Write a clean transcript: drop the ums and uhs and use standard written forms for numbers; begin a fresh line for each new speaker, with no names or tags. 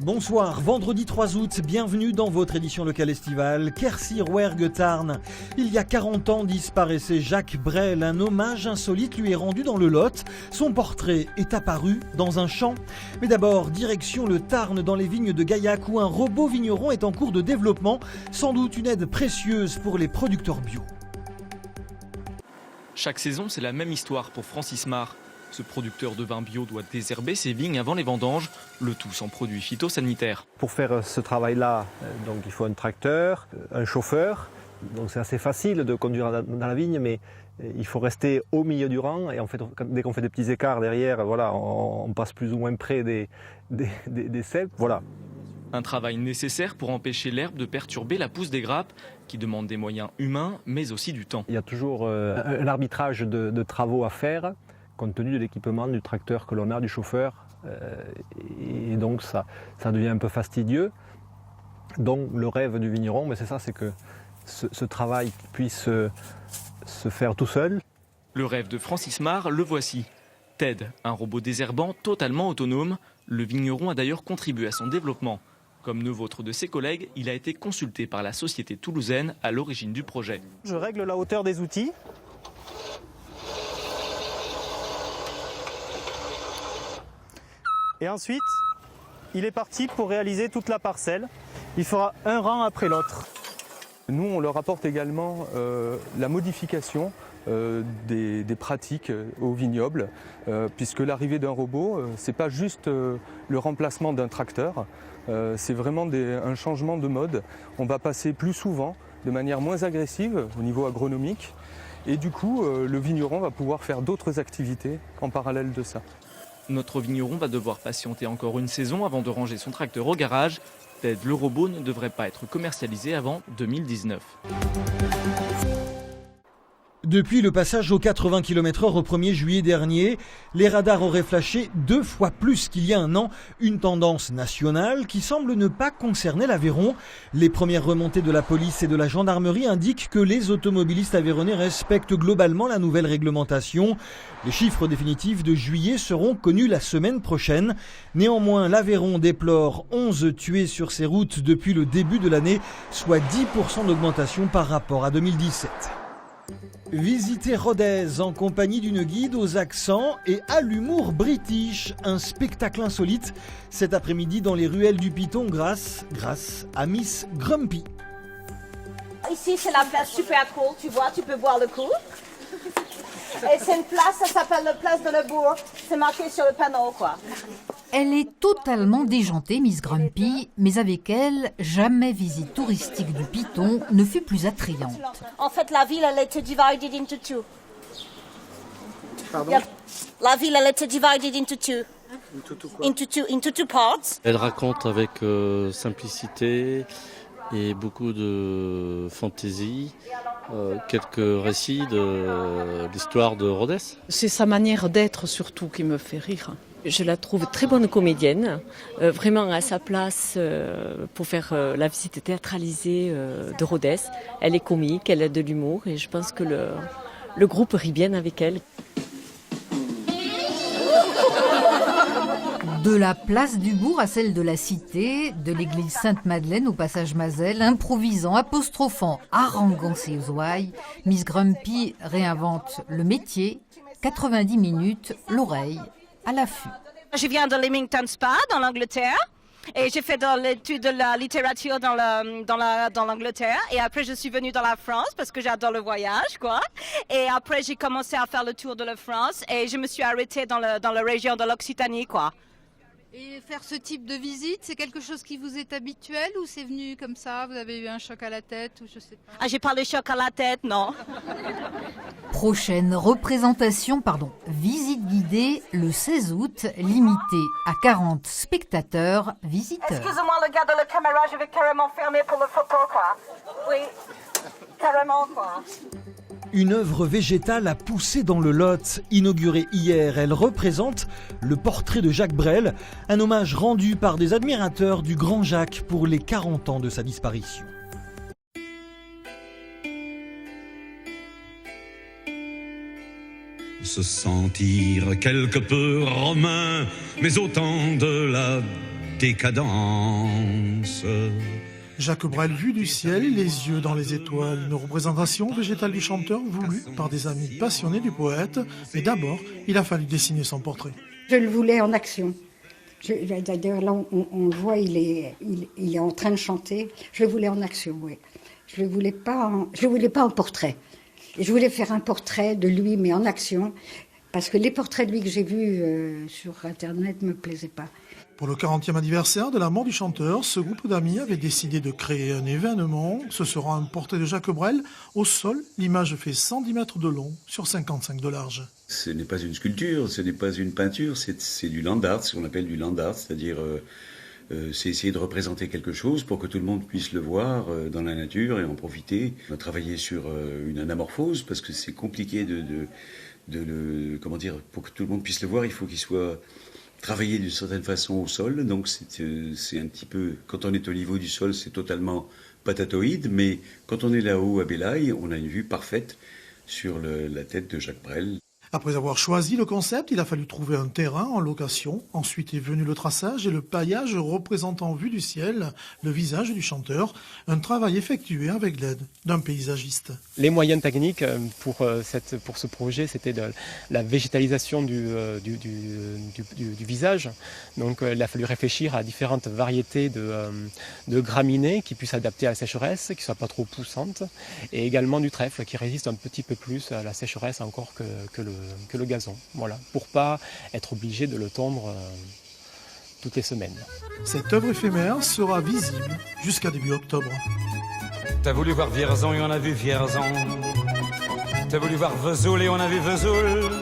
Bonsoir, vendredi 3 août, bienvenue dans votre édition locale estivale. Quercy-Rouergue Tarn. Il y a 40 ans disparaissait Jacques Brel. Un hommage insolite lui est rendu dans le Lot. Son portrait est apparu dans un champ. Mais d'abord, direction le Tarn dans les vignes de Gaillac où un robot vigneron est en cours de développement. Sans doute une aide précieuse pour les producteurs bio.
Chaque saison, c'est la même histoire pour Francis Mar. Ce producteur de vin bio doit désherber ses vignes avant les vendanges, le tout sans produits phytosanitaires.
Pour faire ce travail-là, donc il faut un tracteur, un chauffeur. Donc c'est assez facile de conduire dans la vigne, mais il faut rester au milieu du rang. Et en fait, dès qu'on fait des petits écarts derrière, voilà, on passe plus ou moins près des ceps. Voilà.
Un travail nécessaire pour empêcher l'herbe de perturber la pousse des grappes, qui demande des moyens humains, mais aussi du temps.
Il y a toujours un arbitrage de travaux à faire, compte tenu de l'équipement du tracteur que l'on a, du chauffeur. Et donc ça devient un peu fastidieux. Donc le rêve du vigneron, mais c'est ça, c'est que ce travail puisse se faire tout seul.
Le rêve de Francis Mar, le voici. Ted, un robot désherbant totalement autonome. Le vigneron a d'ailleurs contribué à son développement. Comme neuf autres de ses collègues, il a été consulté par la société toulousaine à l'origine du projet.
Je règle la hauteur des outils. Et ensuite, il est parti pour réaliser toute la parcelle. Il fera un rang après l'autre.
Nous, on leur apporte également la modification des pratiques au vignoble, puisque l'arrivée d'un robot, ce n'est pas juste le remplacement d'un tracteur, c'est vraiment un changement de mode. On va passer plus souvent, de manière moins agressive au niveau agronomique, et du coup, le vigneron va pouvoir faire d'autres activités en parallèle de ça.
Notre vigneron va devoir patienter encore une saison avant de ranger son tracteur au garage. Ted, le robot, ne devrait pas être commercialisé avant 2019.
Depuis le passage aux 80 km/h au 1er juillet dernier, les radars auraient flashé 2 fois plus qu'il y a un an, une tendance nationale qui semble ne pas concerner l'Aveyron. Les premières remontées de la police et de la gendarmerie indiquent que les automobilistes aveyronnais respectent globalement la nouvelle réglementation. Les chiffres définitifs de juillet seront connus la semaine prochaine. Néanmoins, l'Aveyron déplore 11 tués sur ses routes depuis le début de l'année, soit 10% d'augmentation par rapport à 2017. Visitez Rodez en compagnie d'une guide aux accents et à l'humour british, un spectacle insolite cet après-midi dans les ruelles du Piton grâce à Miss Grumpy.
Ici c'est la place super cool, tu vois, tu peux boire le coup. Et c'est une place, ça s'appelle la place de la Bourg, c'est marqué sur le panneau quoi.
Elle est totalement déjantée, Miss Grumpy, mais avec elle, jamais visite touristique du Piton ne fut plus attrayante.
En fait, la ville, elle était divided into two.
Pardon?
Yep. La ville, elle était divided into two. Into two parts.
Elle raconte avec simplicité et beaucoup de fantaisie quelques récits de l'histoire de Rodez.
C'est sa manière d'être surtout qui me fait rire. Je la trouve très bonne comédienne, vraiment à sa place pour faire la visite théâtralisée de Rodez. Elle est comique, elle a de l'humour et je pense que le groupe rit bien avec elle.
De la place du Bourg à celle de la Cité, de l'église Sainte-Madeleine au passage Mazel, improvisant, apostrophant, haranguant ses ouailles, Miss Grumpy réinvente le métier, 90 minutes, l'oreille à l'affût.
Je viens de Leamington Spa dans l'Angleterre et j'ai fait dans l'étude de la littérature dans l'Angleterre et après je suis venue dans la France parce que j'adore le voyage quoi. Et après j'ai commencé à faire le tour de la France et je me suis arrêtée dans la région de l'Occitanie quoi.
Et faire ce type de visite, c'est quelque chose qui vous est habituel ou c'est venu comme ça? Vous avez eu un choc à la tête ou je sais pas?
Ah, j'ai pas le choc à la tête, non.
Prochaine visite guidée le 16 août, limitée à 40 spectateurs visiteurs.
Excusez-moi le gars de la caméra, je vais carrément fermer pour le photo quoi. Oui, carrément quoi.
Une œuvre végétale a poussé dans le Lot. Inaugurée hier, elle représente le portrait de Jacques Brel, un hommage rendu par des admirateurs du grand Jacques pour les 40 ans de sa disparition.
Se sentir quelque peu romain, mais autant de la décadence.
Jacques Brel, vue du ciel, les yeux dans les étoiles, une représentation végétale du chanteur voulue par des amis passionnés du poète. Mais d'abord, il a fallu dessiner son portrait.
Je le voulais en action. D'ailleurs, là, on le voit, il est en train de chanter. Je le voulais en action, oui. Je le voulais pas en portrait. Je voulais faire un portrait de lui, mais en action, parce que les portraits de lui que j'ai vus sur Internet ne me plaisaient pas.
Pour le 40e anniversaire de la mort du chanteur, ce groupe d'amis avait décidé de créer un événement. Ce sera un portrait de Jacques Brel. Au sol, l'image fait 110 mètres de long sur 55 de large.
Ce n'est pas une sculpture, ce n'est pas une peinture, c'est du land art, ce qu'on appelle du land art, c'est-à-dire c'est essayer de représenter quelque chose pour que tout le monde puisse le voir dans la nature et en profiter. On a travaillé sur une anamorphose parce que c'est compliqué comment dire, pour que tout le monde puisse le voir, il faut qu'il soit travailler d'une certaine façon au sol, donc c'est un petit peu, quand on est au niveau du sol, c'est totalement patatoïde, mais quand on est là-haut à Belaï, on a une vue parfaite sur la tête de Jacques Brel.
Après avoir choisi le concept, il a fallu trouver un terrain en location. Ensuite est venu le traçage et le paillage représentant vue du ciel, le visage du chanteur. Un travail effectué avec l'aide d'un paysagiste.
Les moyens techniques pour ce projet, c'était de la végétalisation du visage. Donc il a fallu réfléchir à différentes variétés de graminées qui puissent s'adapter à la sécheresse, qui ne soient pas trop poussantes. Et également du trèfle qui résiste un petit peu plus à la sécheresse encore que le gazon, voilà, pour pas être obligé de le tondre toutes les semaines.
Cette œuvre éphémère sera visible jusqu'à début octobre.
T'as voulu voir Vierzon et on a vu Vierzon. T'as voulu voir Vesoul et on a vu Vesoul.